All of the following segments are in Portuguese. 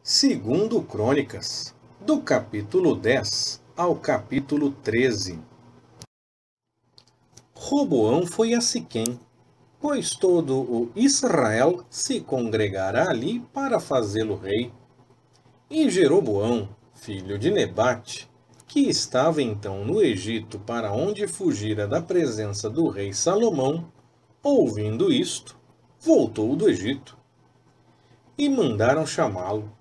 Segundo Crônicas, do capítulo 10 ao capítulo 13. Roboão foi a Siquém, pois todo o Israel se congregará ali para fazê-lo rei. E Jeroboão, filho de Nebate, que estava então no Egito para onde fugira da presença do rei Salomão, ouvindo isto, voltou do Egito. E mandaram chamá-lo.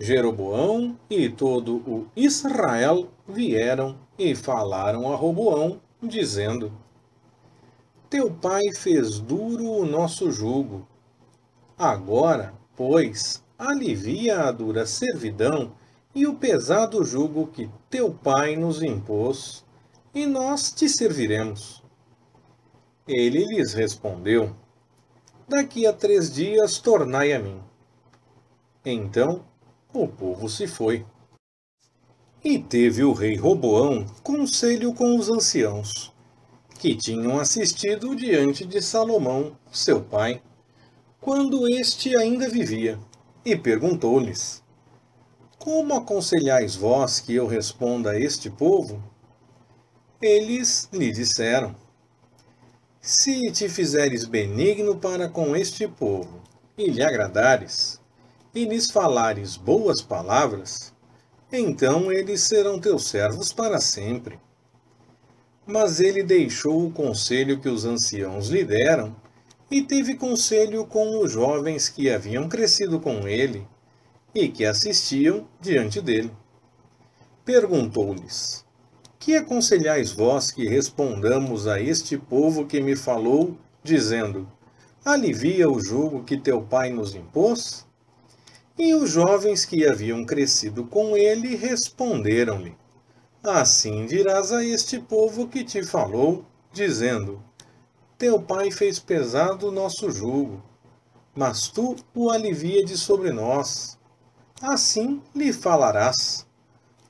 Jeroboão e todo o Israel vieram e falaram a Roboão, dizendo: Teu pai fez duro o nosso jugo. Agora, pois, alivia a dura servidão e o pesado jugo que teu pai nos impôs, e nós te serviremos. Ele lhes respondeu: Daqui a 3 dias tornai a mim. Então o povo se foi. E teve o rei Roboão conselho com os anciãos, que tinham assistido diante de Salomão, seu pai, quando este ainda vivia, e perguntou-lhes: Como aconselhais vós que eu responda a este povo? Eles lhe disseram: Se te fizeres benigno para com este povo, e lhe agradares, e lhes falares boas palavras, então eles serão teus servos para sempre. Mas ele deixou o conselho que os anciãos lhe deram, e teve conselho com os jovens que haviam crescido com ele, e que assistiam diante dele. Perguntou-lhes: Que aconselhais vós que respondamos a este povo que me falou, dizendo: Alivia o jugo que teu pai nos impôs? E os jovens que haviam crescido com ele responderam-lhe: Assim dirás a este povo que te falou, dizendo: Teu pai fez pesado o nosso jugo, mas tu o alivia de sobre nós. Assim lhe falarás: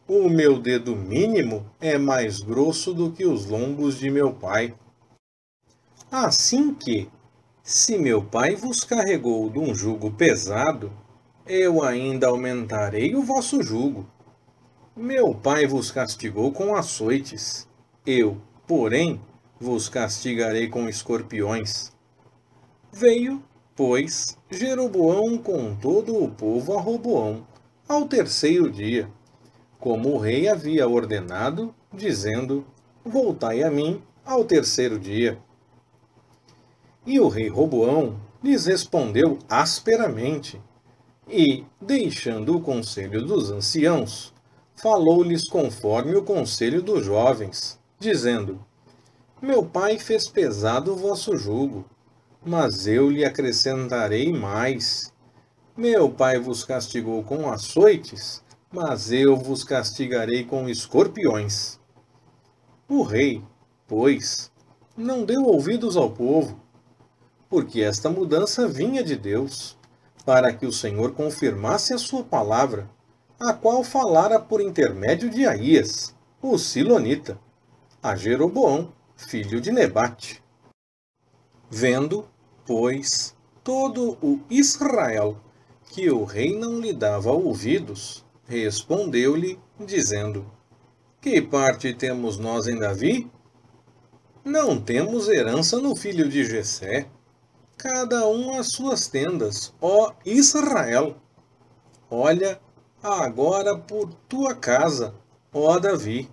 O meu dedo mínimo é mais grosso do que os lombos de meu pai. Assim que, se meu pai vos carregou de um jugo pesado, eu ainda aumentarei o vosso jugo. Meu pai vos castigou com açoites, eu, porém, vos castigarei com escorpiões. Veio, pois, Jeroboão com todo o povo a Roboão, ao 3º dia, como o rei havia ordenado, dizendo: Voltai a mim ao 3º dia. E o rei Roboão lhes respondeu asperamente, e, deixando o conselho dos anciãos, falou-lhes conforme o conselho dos jovens, dizendo: Meu pai fez pesado o vosso jugo, mas eu lhe acrescentarei mais. Meu pai vos castigou com açoites, mas eu vos castigarei com escorpiões. O rei, pois, não deu ouvidos ao povo, porque esta mudança vinha de Deus, para que o Senhor confirmasse a sua palavra, a qual falara por intermédio de Aías, o Silonita, a Jeroboão, filho de Nebate. Vendo, pois, todo o Israel que o rei não lhe dava ouvidos, respondeu-lhe, dizendo: Que parte temos nós em Davi? Não temos herança no filho de Jessé. Cada um às suas tendas, ó Israel. Olha agora por tua casa, ó Davi.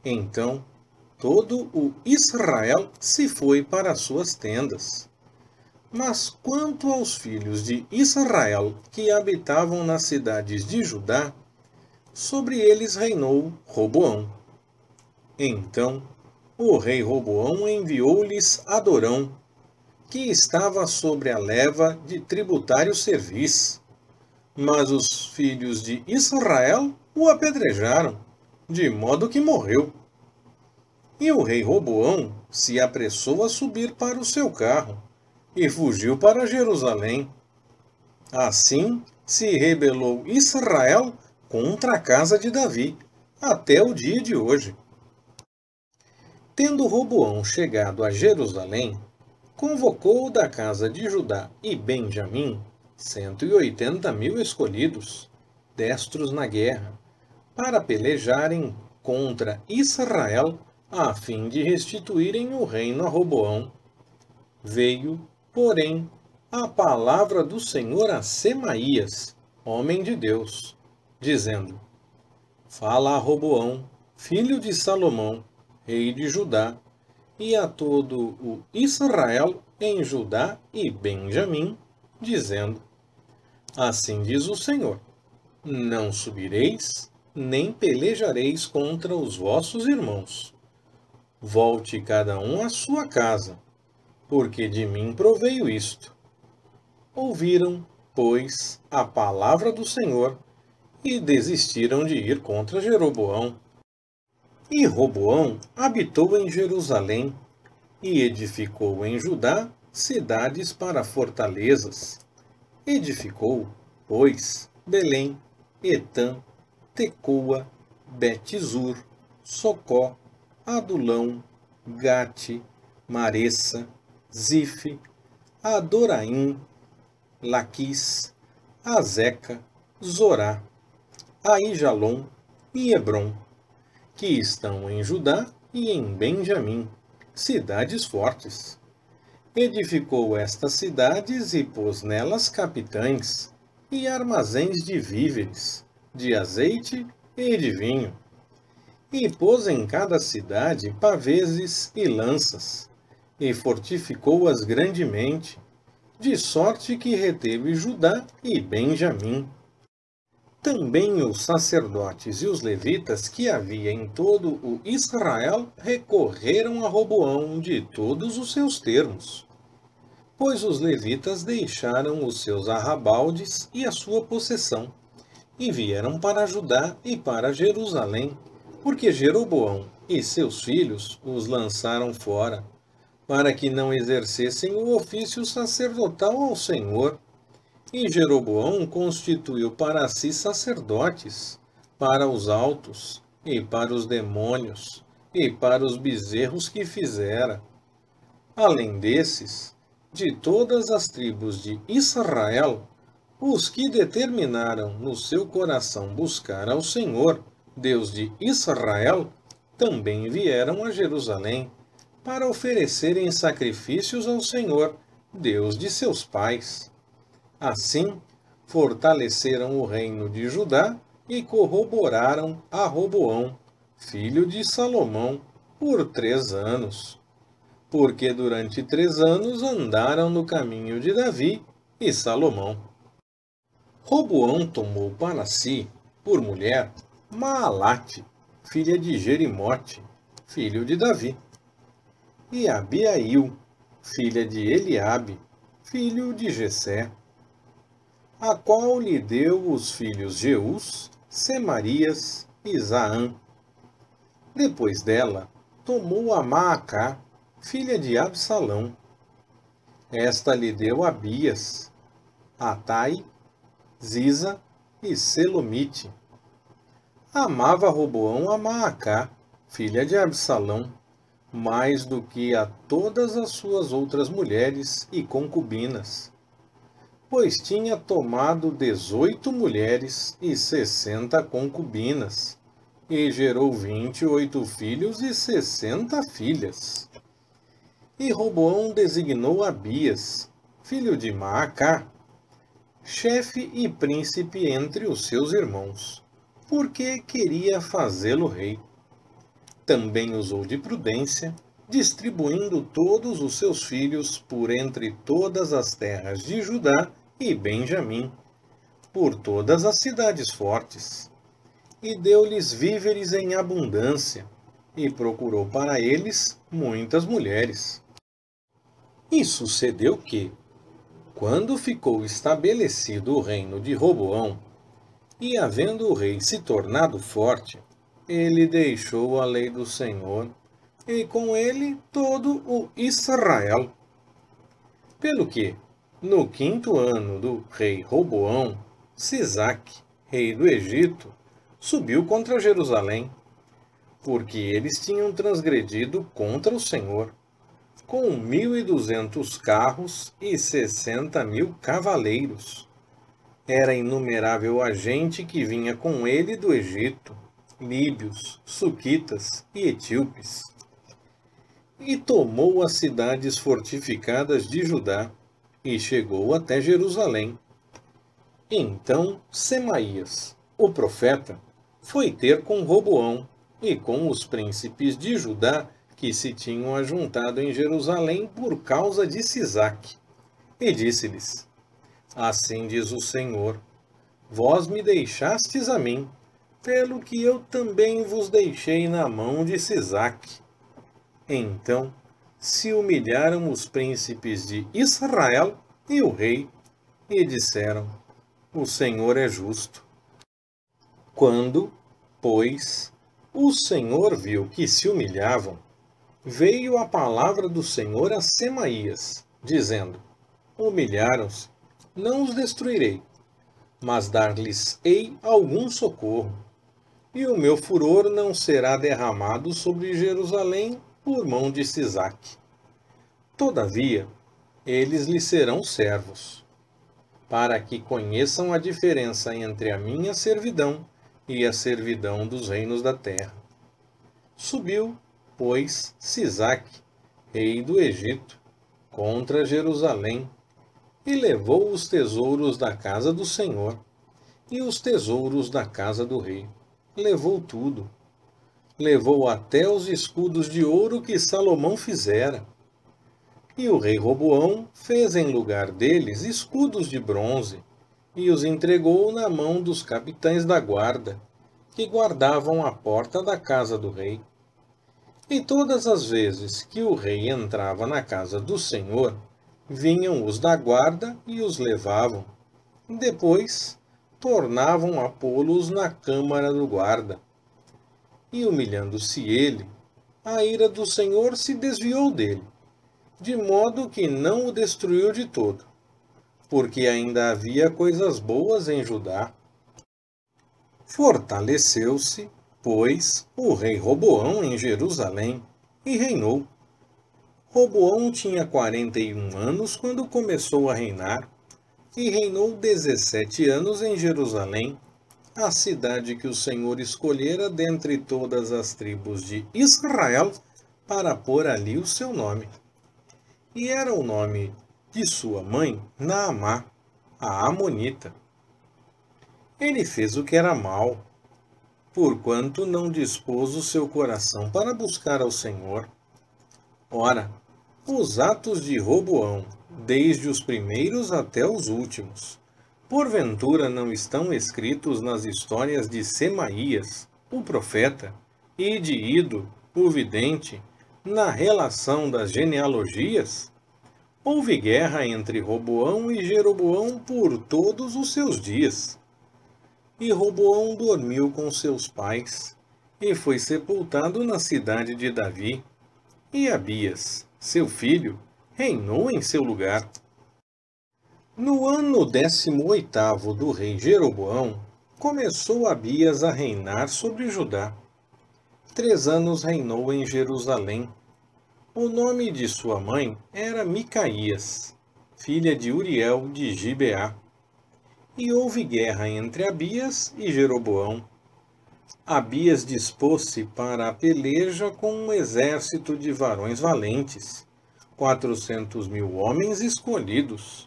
Então todo o Israel se foi para as suas tendas. Mas quanto aos filhos de Israel que habitavam nas cidades de Judá, sobre eles reinou Roboão. Então o rei Roboão enviou-lhes Adorão, que estava sobre a leva de tributário serviço. Mas os filhos de Israel o apedrejaram, de modo que morreu. E o rei Roboão se apressou a subir para o seu carro, e fugiu para Jerusalém. Assim se rebelou Israel contra a casa de Davi, até o dia de hoje. Tendo Roboão chegado a Jerusalém, convocou da casa de Judá e Benjamim 180.000 escolhidos, destros na guerra, para pelejarem contra Israel, a fim de restituírem o reino a Roboão. Veio, porém, a palavra do Senhor a Semaías, homem de Deus, dizendo: Fala a Roboão, filho de Salomão, rei de Judá, e a todo o Israel em Judá e Benjamim, dizendo: Assim diz o Senhor: Não subireis, nem pelejareis contra os vossos irmãos. Volte cada um à sua casa, porque de mim proveio isto. Ouviram, pois, a palavra do Senhor, e desistiram de ir contra Jeroboão. E Roboão habitou em Jerusalém, e edificou em Judá cidades para fortalezas. Edificou, pois, Belém, Etã, Tecoa, Bet-zur, Socó, Adulão, Gate, Maressa, Zife, Adoraim, Laquis, Azeca, Zorá, Aijalon e Hebrom, que estão em Judá e em Benjamim, cidades fortes. Edificou estas cidades e pôs nelas capitães e armazéns de víveres, de azeite e de vinho. E pôs em cada cidade paveses e lanças, e fortificou-as grandemente, de sorte que reteve Judá e Benjamim. Também os sacerdotes e os levitas que havia em todo o Israel recorreram a Roboão de todos os seus termos, pois os levitas deixaram os seus arrabaldes e a sua possessão, e vieram para Judá e para Jerusalém, porque Jeroboão e seus filhos os lançaram fora, para que não exercessem o ofício sacerdotal ao Senhor. E Jeroboão constituiu para si sacerdotes, para os altos, e para os demônios, e para os bezerros que fizera. Além desses, de todas as tribos de Israel, os que determinaram no seu coração buscar ao Senhor, Deus de Israel, também vieram a Jerusalém, para oferecerem sacrifícios ao Senhor, Deus de seus pais. Assim, fortaleceram o reino de Judá e corroboraram a Roboão, filho de Salomão, por 3 anos. Porque durante 3 anos andaram no caminho de Davi e Salomão. Roboão tomou para si, por mulher, Maalate, filha de Jerimote, filho de Davi, e Abiail, filha de Eliabe, filho de Jessé, a qual lhe deu os filhos Jeús, Semarias e Zaã. Depois dela, tomou a Maacá, filha de Absalão. Esta lhe deu Abias, Atai, Ziza e Selomite. Amava Roboão a Maacá, filha de Absalão, mais do que a todas as suas outras mulheres e concubinas, pois tinha tomado 18 mulheres e 60 concubinas, e gerou 28 filhos e 60 filhas. E Roboão designou Abias, filho de Maacá, chefe e príncipe entre os seus irmãos, porque queria fazê-lo rei. Também usou de prudência, distribuindo todos os seus filhos por entre todas as terras de Judá e Benjamim, por todas as cidades fortes, e deu-lhes víveres em abundância, e procurou para eles muitas mulheres. E sucedeu que, quando ficou estabelecido o reino de Roboão, e havendo o rei se tornado forte, ele deixou a lei do Senhor, e com ele todo o Israel. Pelo que, no 5º ano do rei Roboão, Sisaque, rei do Egito, subiu contra Jerusalém, porque eles tinham transgredido contra o Senhor, com 1.200 carros e 60.000 cavaleiros, Era inumerável a gente que vinha com ele do Egito, líbios, suquitas e etíopes. E tomou as cidades fortificadas de Judá, e chegou até Jerusalém. Então Semaías, o profeta, foi ter com Roboão e com os príncipes de Judá que se tinham ajuntado em Jerusalém por causa de Sisaque, e disse-lhes: Assim diz o Senhor, vós me deixastes a mim, pelo que eu também vos deixei na mão de Sisaque. Então se humilharam os príncipes de Israel e o rei, e disseram: O Senhor é justo. Quando, pois, o Senhor viu que se humilhavam, veio a palavra do Senhor a Semaías, dizendo: Humilharam-se, não os destruirei, mas dar-lhes-ei algum socorro, e o meu furor não será derramado sobre Jerusalém por mão de Sisaque. Todavia, eles lhe serão servos, para que conheçam a diferença entre a minha servidão e a servidão dos reinos da terra. Subiu, pois, Sisaque, rei do Egito, contra Jerusalém, e levou os tesouros da casa do Senhor e os tesouros da casa do rei. Levou tudo. Levou até os escudos de ouro que Salomão fizera. E o rei Roboão fez em lugar deles escudos de bronze, e os entregou na mão dos capitães da guarda, que guardavam a porta da casa do rei. E todas as vezes que o rei entrava na casa do Senhor, vinham os da guarda e os levavam. Depois, tornavam a pô-los na câmara do guarda. E humilhando-se ele, a ira do Senhor se desviou dele, de modo que não o destruiu de todo, porque ainda havia coisas boas em Judá. Fortaleceu-se, pois, o rei Roboão em Jerusalém, e reinou. Roboão tinha 41 anos quando começou a reinar, e reinou 17 anos em Jerusalém, a cidade que o Senhor escolhera dentre todas as tribos de Israel para pôr ali o seu nome. E era o nome de sua mãe Naamá, a amonita. Ele fez o que era mal, porquanto não dispôs o seu coração para buscar ao Senhor. Ora, os atos de Roboão, desde os primeiros até os últimos, porventura não estão escritos nas histórias de Semaías, o profeta, e de Ido, o vidente, na relação das genealogias? Houve guerra entre Roboão e Jeroboão por todos os seus dias. E Roboão dormiu com seus pais, e foi sepultado na cidade de Davi. E Abias, seu filho, reinou em seu lugar. No ano 18º do rei Jeroboão, começou Abias a reinar sobre Judá. 3 anos reinou em Jerusalém. O nome de sua mãe era Micaías, filha de Uriel de Gibeá. E houve guerra entre Abias e Jeroboão. Abias dispôs-se para a peleja com um exército de varões valentes, 400.000 homens escolhidos.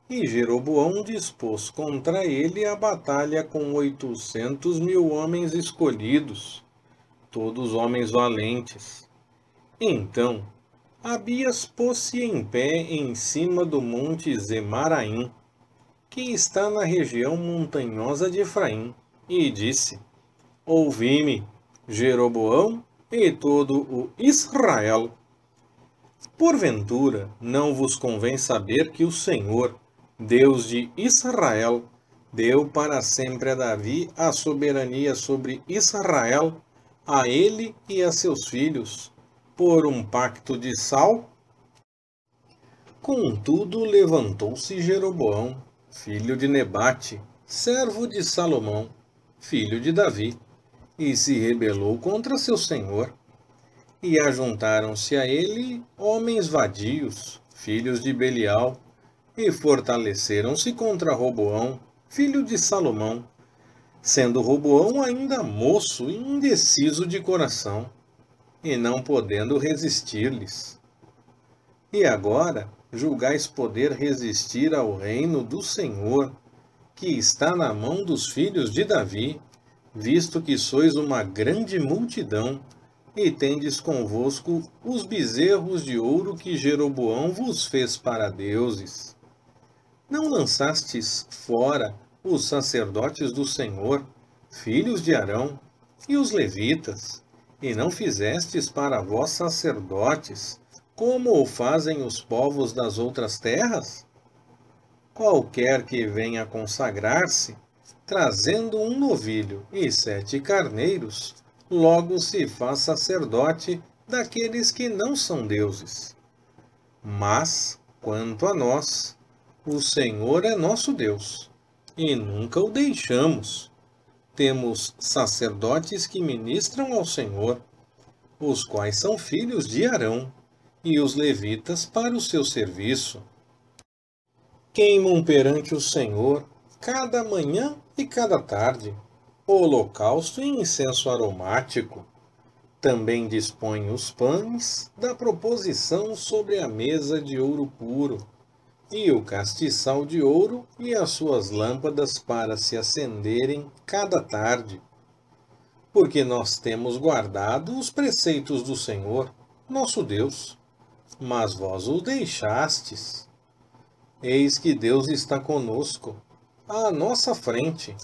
E Jeroboão dispôs contra ele a batalha com 800.000 homens escolhidos, todos homens valentes. Então, Abias pôs-se em pé em cima do monte Zemaraim, que está na região montanhosa de Efraim, e disse: Ouvi-me, Jeroboão e todo o Israel. Porventura, não vos convém saber que o Senhor, Deus de Israel, deu para sempre a Davi a soberania sobre Israel, a ele e a seus filhos, por um pacto de sal? Contudo, levantou-se Jeroboão, filho de Nebate, servo de Salomão, filho de Davi, e se rebelou contra seu senhor. E ajuntaram-se a ele homens vadios, filhos de Belial, e fortaleceram-se contra Roboão, filho de Salomão, sendo Roboão ainda moço e indeciso de coração, e não podendo resistir-lhes. E agora julgais poder resistir ao reino do Senhor, que está na mão dos filhos de Davi, visto que sois uma grande multidão, e tendes convosco os bezerros de ouro que Jeroboão vos fez para deuses. Não lançastes fora os sacerdotes do Senhor, filhos de Arão, e os levitas, e não fizestes para vós sacerdotes, como o fazem os povos das outras terras? Qualquer que venha consagrar-se, trazendo um novilho e 7 carneiros, logo se faz sacerdote daqueles que não são deuses. Mas, quanto a nós, o Senhor é nosso Deus, e nunca o deixamos. Temos sacerdotes que ministram ao Senhor, os quais são filhos de Arão, e os levitas para o seu serviço. Queimam perante o Senhor cada manhã e cada tarde holocausto e incenso aromático. Também dispõem os pães da proposição sobre a mesa de ouro puro, e o castiçal de ouro e as suas lâmpadas para se acenderem cada tarde. Porque nós temos guardado os preceitos do Senhor, nosso Deus, mas vós o deixastes. Eis que Deus está conosco, à nossa frente,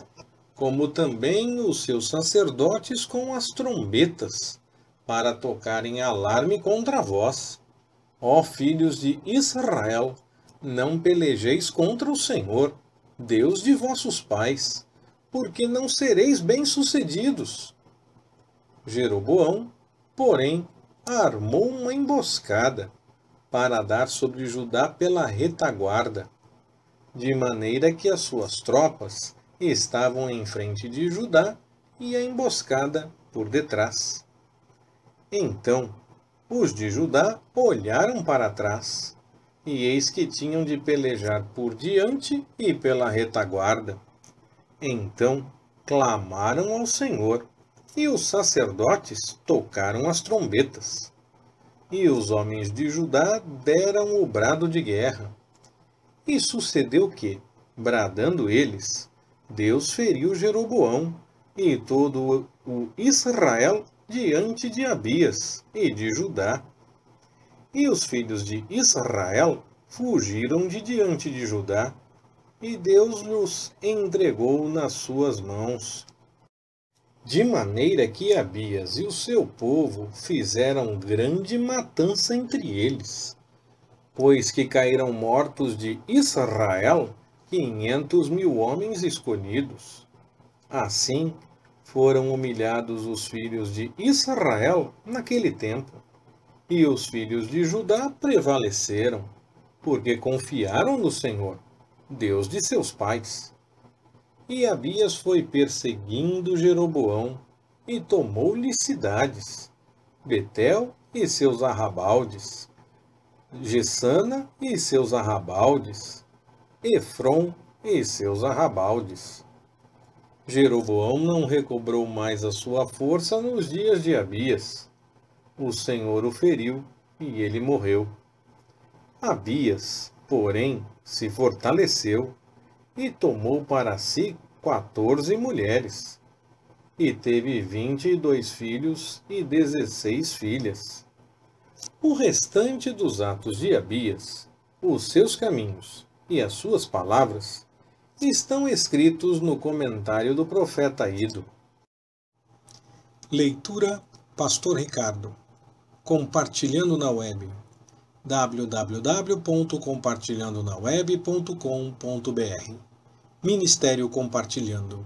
como também os seus sacerdotes com as trombetas, para tocarem alarme contra vós. Ó filhos de Israel, não pelejeis contra o Senhor, Deus de vossos pais, porque não sereis bem-sucedidos. Jeroboão, porém, armou uma emboscada, para dar sobre Judá pela retaguarda, de maneira que as suas tropas estavam em frente de Judá e a emboscada por detrás. Então, os de Judá olharam para trás, e eis que tinham de pelejar por diante e pela retaguarda. Então clamaram ao Senhor, e os sacerdotes tocaram as trombetas. E os homens de Judá deram o brado de guerra. E sucedeu que, bradando eles, Deus feriu Jeroboão e todo o Israel diante de Abias e de Judá. E os filhos de Israel fugiram de diante de Judá, e Deus lhes entregou nas suas mãos. De maneira que Abias e o seu povo fizeram grande matança entre eles, pois que caíram mortos de Israel 500.000 homens escolhidos. Assim foram humilhados os filhos de Israel naquele tempo, e os filhos de Judá prevaleceram, porque confiaram no Senhor, Deus de seus pais. E Abias foi perseguindo Jeroboão, e tomou-lhe cidades, Betel e seus arrabaldes, Gessana e seus arrabaldes, Efron e seus arrabaldes. Jeroboão não recobrou mais a sua força nos dias de Abias. O Senhor o feriu, e ele morreu. Abias, porém, se fortaleceu, e tomou para si 14 mulheres, e teve 22 filhos e 16 filhas. O restante dos atos de Abias, os seus caminhos e as suas palavras, estão escritos no comentário do profeta Ido. Leitura Pastor Ricardo. Compartilhando na web. www.compartilhandonaweb.com.br Ministério Compartilhando.